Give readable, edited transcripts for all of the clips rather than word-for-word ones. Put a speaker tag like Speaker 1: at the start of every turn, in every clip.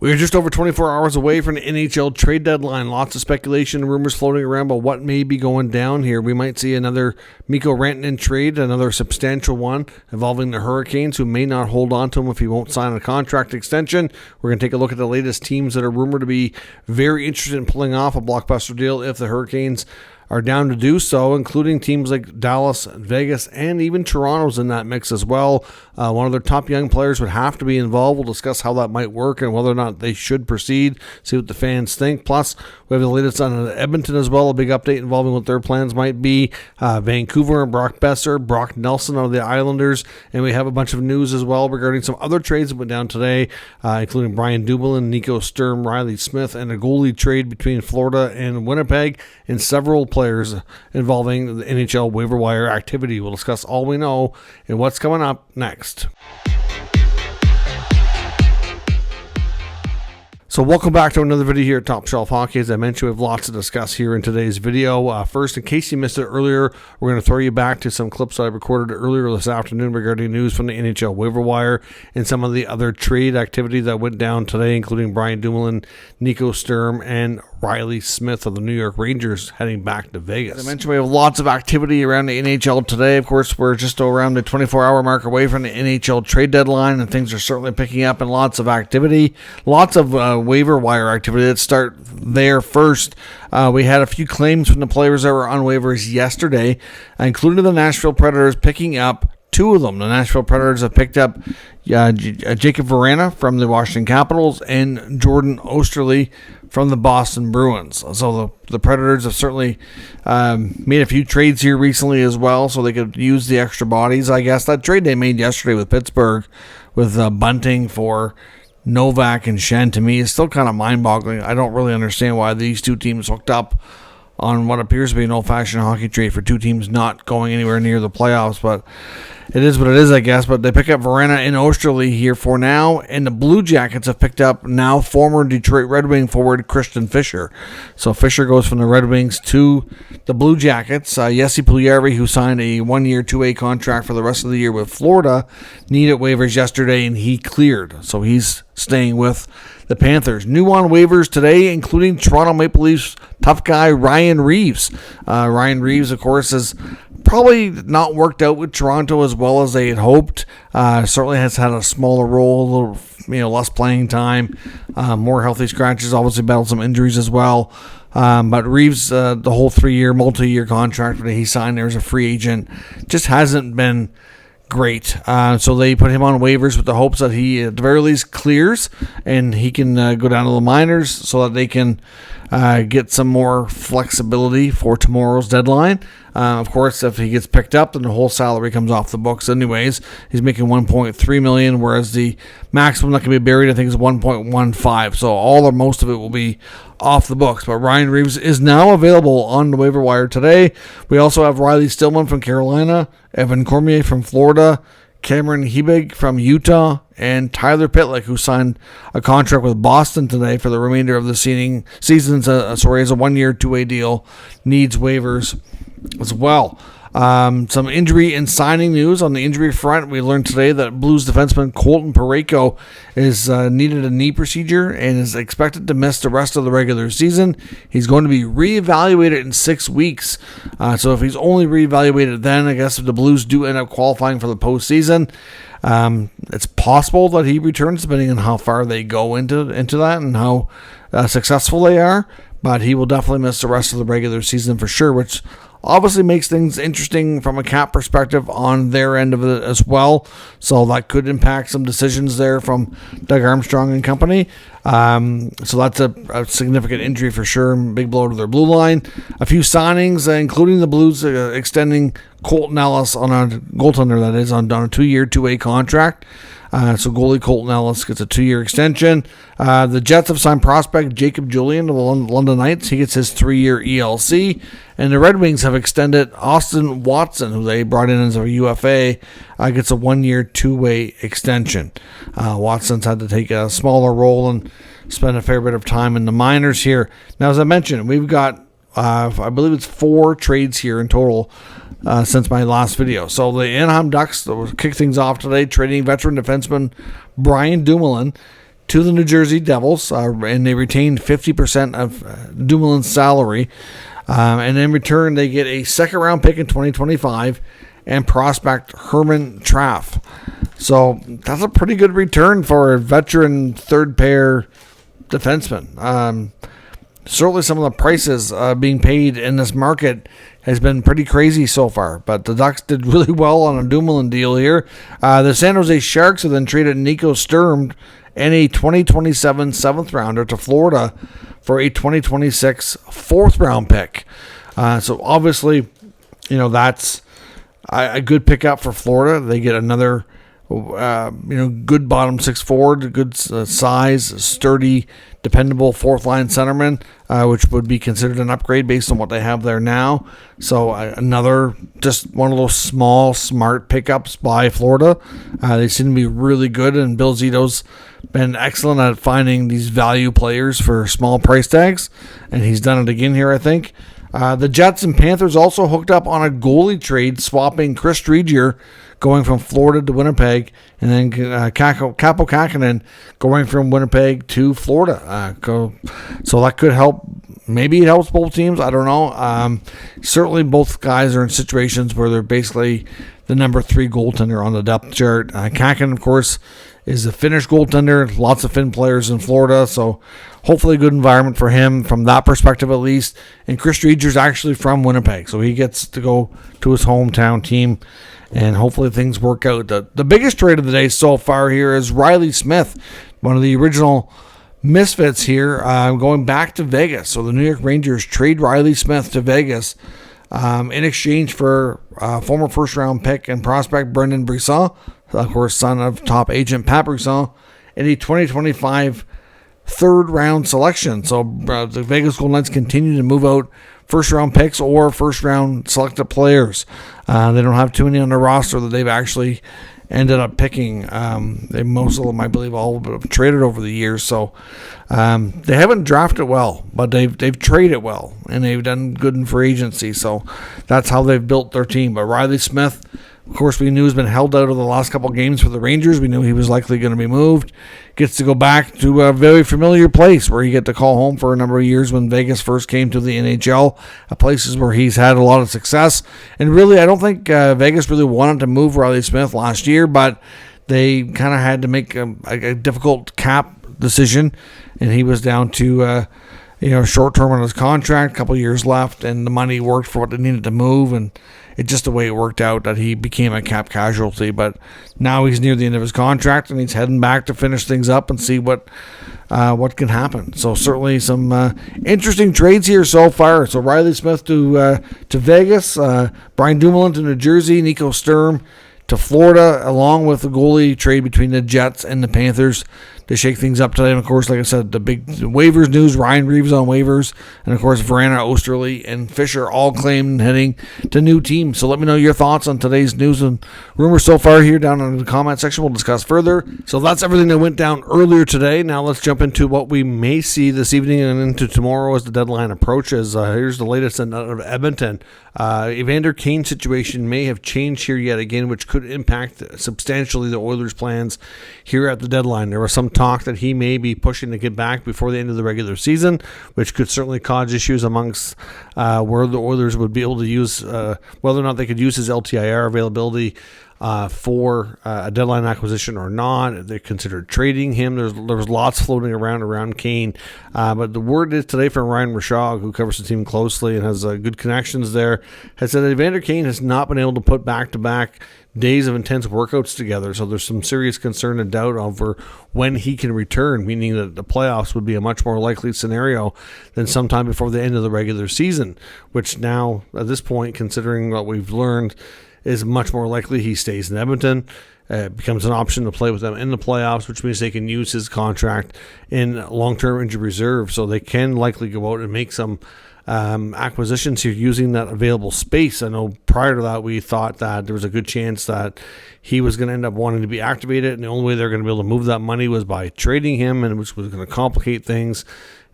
Speaker 1: We are just over 24 hours away from the NHL trade deadline. Lots of speculation and rumors floating around about what may be going down here. We might see another Mikko Rantanen trade, another substantial one involving the Hurricanes, who may not hold on to him if he won't sign a contract extension. We're going to take a look at the latest teams that are rumored to be very interested in pulling off a blockbuster deal if the Hurricanes are down to do so, including teams like Dallas, Vegas, and even Toronto's in that mix as well. One of their top young players would have to be involved. We'll discuss how that might work and whether or not they should proceed, see what the fans think. Plus, we have the latest on Edmonton as well, a big update involving what their plans might be. Vancouver and Boeser, Brock Nelson of the Islanders, and we have a bunch of news as well regarding some other trades that went down today, including Brian Dumoulin, Nico Sturm, Riley Smith, and a goalie trade between Florida and Winnipeg, and several players involving the NHL waiver wire activity. We'll discuss all we know and what's coming up next. So welcome back to another video here at Top Shelf Hockey. As I mentioned, we have lots to discuss here in today's video. First, in case you missed it earlier, we're going to throw you back to some clips I recorded earlier this afternoon regarding news from the NHL waiver wire and some of the other trade activity that went down today, including Brian Dumoulin, Nico Sturm, and Riley Smith of the New York Rangers heading back to Vegas. As I mentioned, we have lots of activity around the NHL today. Of course, we're just around the 24-hour mark away from the NHL trade deadline, and things are certainly picking up and lots of activity. Lots of waiver wire activity. Let's start there first. We had a few claims from the players that were on waivers yesterday, including the Nashville Predators picking up two of them. The Nashville Predators have picked up Jacob Vrana from the Washington Capitals and Jordan Oesterle from the Boston Bruins. So the Predators have certainly made a few trades here recently as well, so they could use the extra bodies, I guess. That trade they made yesterday with Pittsburgh with Bunting for Novak and Shen, to me, is still kind of mind-boggling. I don't really understand why these two teams hooked up on what appears to be an old-fashioned hockey trade for two teams not going anywhere near the playoffs, but it is what it is, I guess. But they pick up Vrana and Oesterle here for now, and the Blue Jackets have picked up now former Detroit Red Wing forward Christian Fischer. So Fischer goes from the Red Wings to the Blue Jackets. Jesse Puljujarvi, who signed a one-year, 2-way contract for the rest of the year with Florida, needed waivers yesterday, and he cleared. So he's staying with the Panthers. New on waivers today, including Toronto Maple Leafs tough guy Ryan Reeves. Ryan Reeves, of course, has probably not worked out with Toronto as well as they had hoped. Certainly has had a smaller role, a little less playing time, more healthy scratches, obviously battled some injuries as well. But Reeves, the whole 3-year, multi-year contract that he signed there as a free agent just hasn't been great. So they put him on waivers with the hopes that he, at the very least, clears and he can go down to the minors so that they can get some more flexibility for tomorrow's deadline. Of course, if he gets picked up, then the whole salary comes off the books anyways. He's making $1.3 million, whereas the maximum that can be buried, I think, is $1.15. So all or most of it will be off the books. But Ryan Reeves is now available on the waiver wire today. We also have Riley Stillman from Carolina, Evan Cormier from Florida, Cameron Hebig from Utah, and Tyler Pitlick, who signed a contract with Boston today for the remainder of the season. As a 1-year, 2-way deal, needs waivers as well. Some injury and signing news on the injury front. We learned today that Blues defenseman Colton Parayko is needed a knee procedure and is expected to miss the rest of the regular season. He's going to be reevaluated in 6 weeks. So if he's only reevaluated then, I guess if the Blues do end up qualifying for the postseason, it's possible that he returns, depending on how far they go into that and how successful they are. But he will definitely miss the rest of the regular season for sure, which obviously makes things interesting from a cap perspective on their end of it as well. So that could impact some decisions there from Doug Armstrong and company. So that's a significant injury for sure. Big blow to their blue line. A few signings, including the Blues extending Colton Ellis on a goaltender, that is, on a 2-year, 2-way contract. So goalie Colton Ellis gets a 2-year extension. The Jets have signed prospect Jacob Julian of the London Knights. He gets his 3-year ELC. And the Red Wings have extended Austin Watson, who they brought in as a UFA, gets a 1-year, 2-way extension. Watson's had to take a smaller role and spend a fair bit of time in the minors here. Now, as I mentioned, we've got, I believe it's 4 trades here in total since my last video. So the Anaheim Ducks will kick things off today, trading veteran defenseman Brian Dumoulin to the New Jersey Devils, and they retained 50% of Dumoulin's salary. And in return, they get a second-round pick in 2025 and prospect Herman Traff. So that's a pretty good return for a veteran third-pair defenseman. Certainly some of the prices being paid in this market has been pretty crazy so far, but the Ducks did really well on a Dumoulin deal here. The San Jose Sharks have then traded Nico Sturm and a 2027 seventh rounder to Florida for a 2026 fourth round pick. So obviously, that's a good pickup for Florida. They get another good bottom six forward, good size, sturdy, dependable fourth line centerman, which would be considered an upgrade based on what they have there now. So another, just one of those small, smart pickups by Florida. They seem to be really good, and Bill Zito's been excellent at finding these value players for small price tags, and he's done it again here, I think. The Jets and Panthers also hooked up on a goalie trade, swapping Chris Striedger going from Florida to Winnipeg, and then Kaapo Kähkönen going from Winnipeg to Florida. So that could help. Maybe it helps both teams. I don't know. Certainly both guys are in situations where they're basically the number 3 goaltender on the depth chart. Kähkönen, of course, is a Finnish goaltender. Lots of Finn players in Florida, so hopefully a good environment for him from that perspective at least. And Chris Striedger's actually from Winnipeg, so he gets to go to his hometown team, and hopefully things work out. The biggest trade of the day so far here is Riley Smith, one of the original misfits here, going back to Vegas. So the New York Rangers trade Riley Smith to Vegas in exchange for former first-round pick and prospect Brendan Brisson, of course, son of top agent Pat Brisson, and a 2025 third-round selection. So the Vegas Golden Knights continue to move out first-round picks or first-round selected players. They don't have too many on their roster that they've actually ended up picking. Most of them, I believe, all have traded over the years. So they haven't drafted well, but they've traded well, and they've done good in free agency. So that's how they've built their team. But Riley Smith, of course, we knew has been held out of the last couple games for the Rangers. We knew he was likely going to be moved. Gets to go back to a very familiar place where he get to call home for a number of years when Vegas first came to the NHL, places where he's had a lot of success. And really, I don't think Vegas really wanted to move Riley Smith last year, but they kind of had to make a difficult cap decision, and he was down to short term on his contract, a couple years left, and the money worked for what they needed to move, and it's just the way it worked out that he became a cap casualty. But now he's near the end of his contract, and he's heading back to finish things up and see what can happen. So certainly some interesting trades here so far. So Riley Smith to Vegas, Brian Dumoulin to New Jersey, Nico Sturm to Florida, along with the goalie trade between the Jets and the Panthers to shake things up today. And of course, like I said, the big waivers news, Ryan Reeves on waivers, and of course Verana, Osterley, and Fisher all claimed and heading to new teams. So let me know your thoughts on today's news and rumors so far here down in the comment section. We'll discuss further. So that's everything that went down earlier today. Now let's jump into what we may see this evening and into tomorrow as the deadline approaches. Here's the latest out of Edmonton. Evander Kane's situation may have changed here yet again, which could impact substantially the Oilers' plans here at the deadline. There was some talk that he may be pushing to get back before the end of the regular season, which could certainly cause issues amongst where the Oilers would be able to use whether or not they could use his LTIR availability for a deadline acquisition or not. They considered trading him. There was lots floating around Kane, but the word is today from Ryan Rishaug, who covers the team closely and has good connections there, has said that Evander Kane has not been able to put back-to-back days of intense workouts together, so there's some serious concern and doubt over when he can return, meaning that the playoffs would be a much more likely scenario than sometime before the end of the regular season, which now, at this point, considering what we've learned, is much more likely he stays in Edmonton. It becomes an option to play with them in the playoffs, which means they can use his contract in long-term injury reserve, so they can likely go out and make some acquisitions here using that available space. I know prior to that we thought that there was a good chance that he was going to end up wanting to be activated, and the only way they're going to be able to move that money was by trading him, and which was going to complicate things.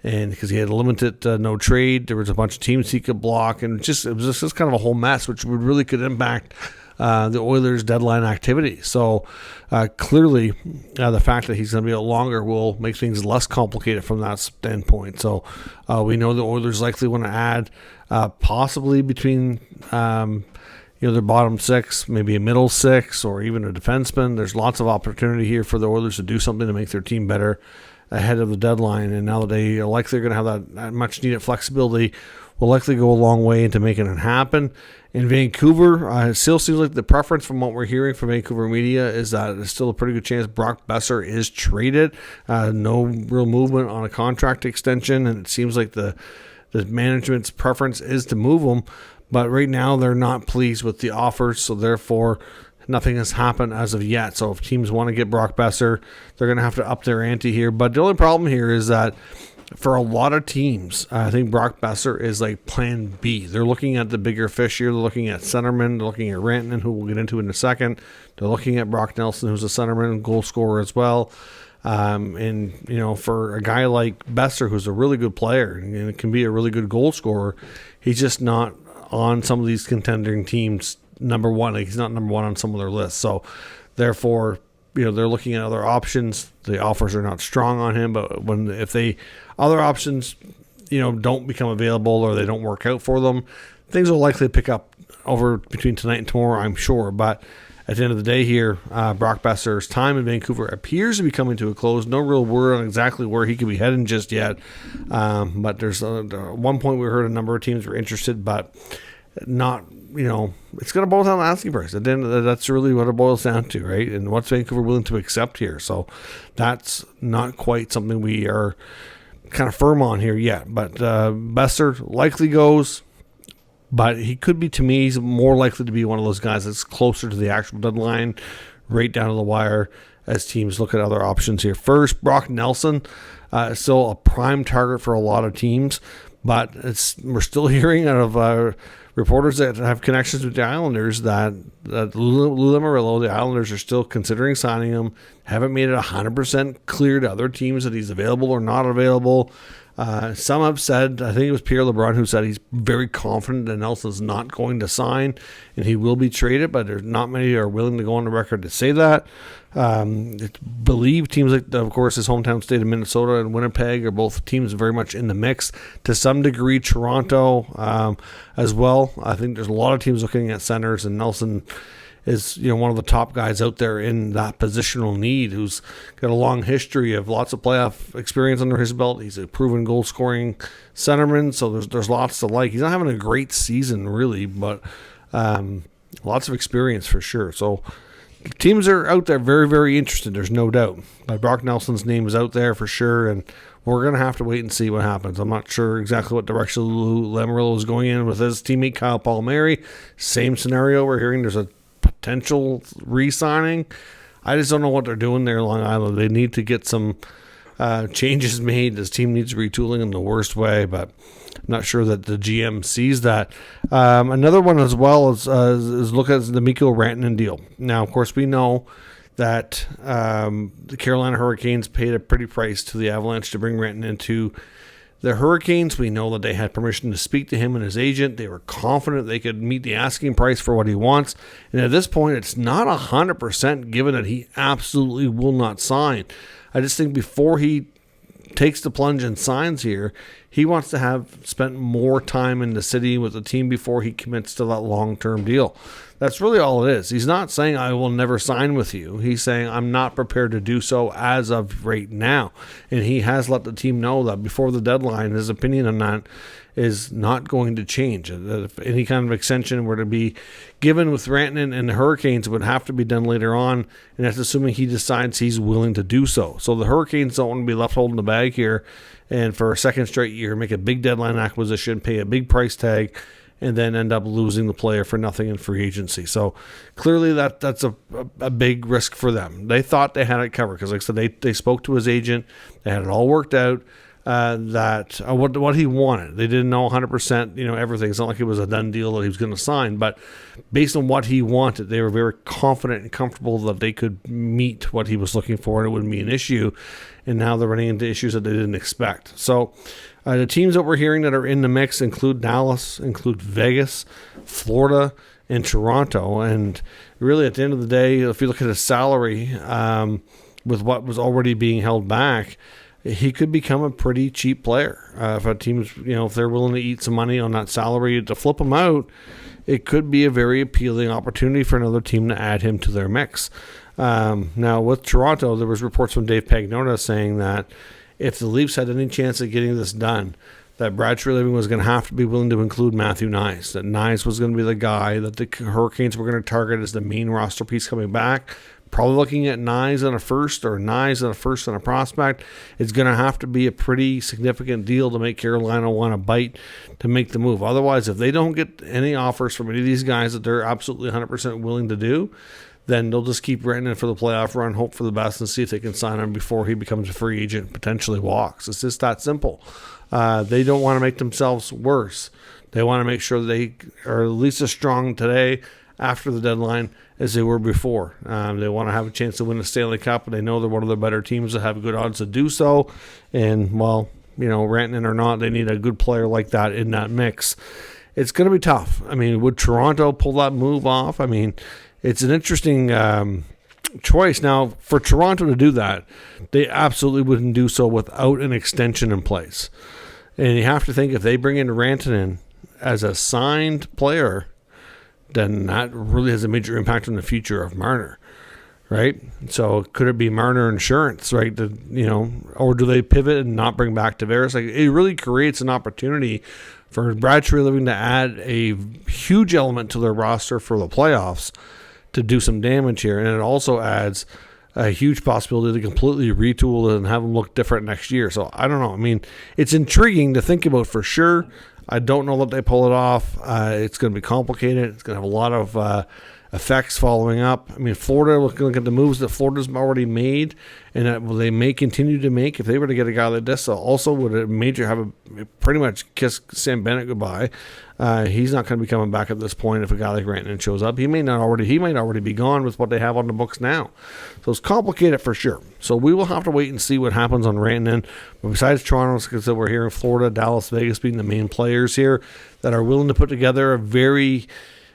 Speaker 1: And because he had a limited no trade, there was a bunch of teams he could block, and it was just kind of a whole mess, which really could impact the Oilers' deadline activity. So clearly, the fact that he's going to be out longer will make things less complicated from that standpoint. So we know the Oilers likely want to add possibly between their bottom six, maybe a middle six, or even a defenseman. There's lots of opportunity here for the Oilers to do something to make their team better ahead of the deadline. And now that they are likely going to have that much needed flexibility, will likely go a long way into making it happen. In Vancouver, it still seems like the preference from what we're hearing from Vancouver media is that there's still a pretty good chance Brock Boeser is traded. No real movement on a contract extension, and it seems like the management's preference is to move him. But right now, they're not pleased with the offers, so therefore, nothing has happened as of yet. So if teams want to get Brock Boeser, they're going to have to up their ante here. But the only problem here is that for a lot of teams, I think Brock Boeser is like plan B. They're looking at the bigger fish here. They're looking at centerman. They're looking at Rantanen, who we'll get into in a second. They're looking at Brock Nelson, who's a centerman and goal scorer as well. For a guy like Boeser, who's a really good player and can be a really good goal scorer, he's just not on some of these contending teams number one. He's not number one on some of their lists. So therefore, they're looking at other options. The offers are not strong on him, but if other options, don't become available or they don't work out for them, things will likely pick up over between tonight and tomorrow, I'm sure. But at the end of the day here, Brock Boeser's time in Vancouver appears to be coming to a close. No real word on exactly where he could be heading just yet. But there's one point we heard a number of teams were interested, but not, it's going to boil down to asking price. At the end of the day, that's really what it boils down to, right? And what's Vancouver willing to accept here? So that's not quite something we are kind of firm on here yet. But Boeser likely goes. But he could be, to me, he's more likely to be one of those guys that's closer to the actual deadline, right down to the wire, as teams look at other options here. First, Brock Nelson is still a prime target for a lot of teams, but we're still hearing out of reporters that have connections with the Islanders that Lou Muriel, the Islanders are still considering signing him, haven't made it 100% clear to other teams that he's available or not available. Some have said, I think it was Pierre LeBrun who said he's very confident that Nelson's not going to sign and he will be traded, but there's not many who are willing to go on the record to say that. It's believed teams like, of course, his hometown state of Minnesota and Winnipeg are both teams very much in the mix. To some degree, Toronto as well. I think there's a lot of teams looking at centers, and Nelson is one of the top guys out there in that positional need, who's got a long history of lots of playoff experience under his belt. He's a proven goal scoring centerman, so there's lots to like. He's not having a great season really, but lots of experience for sure. So teams are out there very, very interested, there's no doubt. But Brock Nelson's name is out there for sure, and we're going to have to wait and see what happens. I'm not sure exactly what direction Lou Lamoriello is going in with his teammate Kyle Palmieri. Same scenario. We're hearing there's a potential re-signing. I just don't know what they're doing there in Long Island. They need to get some changes made. This team needs retooling in the worst way, but I'm not sure that the GM sees that. Another one as well is look at the Mikko Rantanen deal. Now, of course, we know that the Carolina Hurricanes paid a pretty price to the Avalanche to bring Rantanen into the Hurricanes. We know that they had permission to speak to him and his agent. They were confident they could meet the asking price for what he wants. And at this point, it's not 100% given that he absolutely will not sign. I just think before he takes the plunge and signs here, he wants to have spent more time in the city with the team before he commits to that long-term deal. That's really all it is. He's not saying, I will never sign with you. He's saying, I'm not prepared to do so as of right now. And he has let the team know that before the deadline, his opinion on that is not going to change. If any kind of extension were to be given with Rantanen and the Hurricanes, it would have to be done later on, and that's assuming he decides he's willing to do so. So the Hurricanes don't want to be left holding the bag here and for a second straight year make a big deadline acquisition, pay a big price tag, and then end up losing the player for nothing in free agency. So clearly that's a big risk for them. They thought they had it covered because, like I said, they spoke to his agent. They had it all worked out. What he wanted. They didn't know 100%, everything. It's not like it was a done deal that he was going to sign, but based on what he wanted, they were very confident and comfortable that they could meet what he was looking for and it wouldn't be an issue. And now they're running into issues that they didn't expect. So the teams that we're hearing that are in the mix include Dallas, include Vegas, Florida, in Toronto. And really, at the end of the day, if you look at his salary, with what was already being held back, he could become a pretty cheap player. If a team's, if they're willing to eat some money on that salary to flip him out, it could be a very appealing opportunity for another team to add him to their mix. Now, with Toronto, there was reports from Dave Pagnotta saying that if the Leafs had any chance of getting this done, that Brad Treliving was going to have to be willing to include Matthew Knies, that Knies was going to be the guy that the Hurricanes were going to target as the main roster piece coming back. Probably looking at Knies on a first or Knies on a first and a prospect. It's going to have to be a pretty significant deal to make Carolina want to bite to make the move. Otherwise, if they don't get any offers from any of these guys that they're absolutely 100% willing to do, then they'll just keep renting for the playoff run, hope for the best, and see if they can sign him before he becomes a free agent, potentially walks. It's just that simple. They don't want to make themselves worse. They want to make sure they are at least as strong today after the deadline as they were before. They want to have a chance to win the Stanley Cup, and they know they're one of the better teams that have good odds to do so. And, well, Rantanen or not, they need a good player like that in that mix. It's going to be tough. I mean, would Toronto pull that move off? I mean, it's an interesting choice. Now, for Toronto to do that, they absolutely wouldn't do so without an extension in place. And you have to think, if they bring in Rantanen as a signed player, then that really has a major impact on the future of Marner, right? So could it be Marner insurance, right? Or do they pivot and not bring back Tavares? Like, it really creates an opportunity for Brad Treliving to add a huge element to their roster for the playoffs to do some damage here. And it also adds a huge possibility to completely retool it and have them look different next year. So I don't know. I mean, it's intriguing to think about for sure. I don't know that they pull it off. It's going to be complicated. It's going to have a lot of effects following up. I mean, Florida, look at the moves that Florida's already made and that they may continue to make. If they were to get a guy like this, also would pretty much kiss Sam Bennett goodbye. He's not going to be coming back at this point if a guy like Rantanen shows up. He might already be gone with what they have on the books now. So it's complicated for sure. So we will have to wait and see what happens on Rantanen. But besides Toronto, because we're here in Florida, Dallas, Vegas being the main players here that are willing to put together a very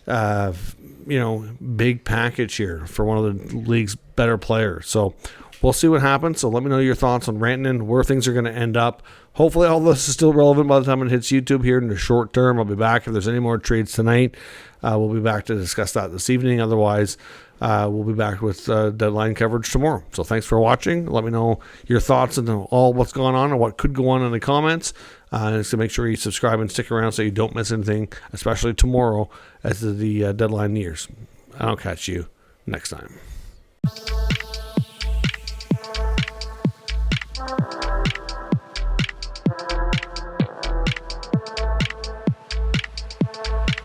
Speaker 1: big package here for one of the league's better players. So we'll see what happens. So let me know your thoughts on Rantanen, where things are going to end up. Hopefully all this is still relevant by the time it hits YouTube here in the short term. I'll be back if there's any more trades tonight. We'll be back to discuss that this evening. Otherwise, we'll be back with deadline coverage tomorrow. So thanks for watching. Let me know your thoughts on all what's going on and what could go on in the comments. And so make sure you subscribe and stick around so you don't miss anything, especially tomorrow as the deadline nears. I'll catch you next time.